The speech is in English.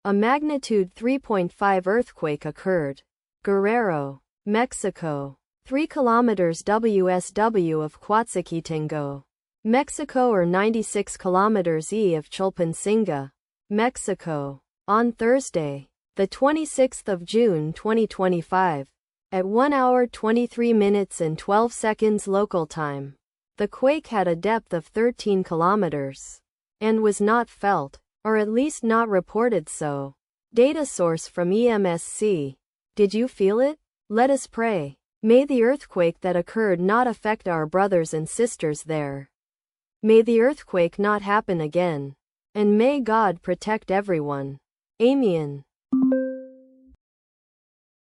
A magnitude 3.5 earthquake occurred. Guerrero, Mexico. 3 kilometers WSW of Coatzaquitengo, Mexico, or 96 kilometers E of Chilpancingo, Mexico. On Thursday, the 26th of June 2025, at 1 hour 23 minutes and 12 seconds local time, the quake had a depth of 13 kilometers and was not felt, or at least not reported so. Data source from EMSC. Did you feel it? Let us pray. May the earthquake that occurred not affect our brothers and sisters there. May the earthquake not happen again. And may God protect everyone. Amen.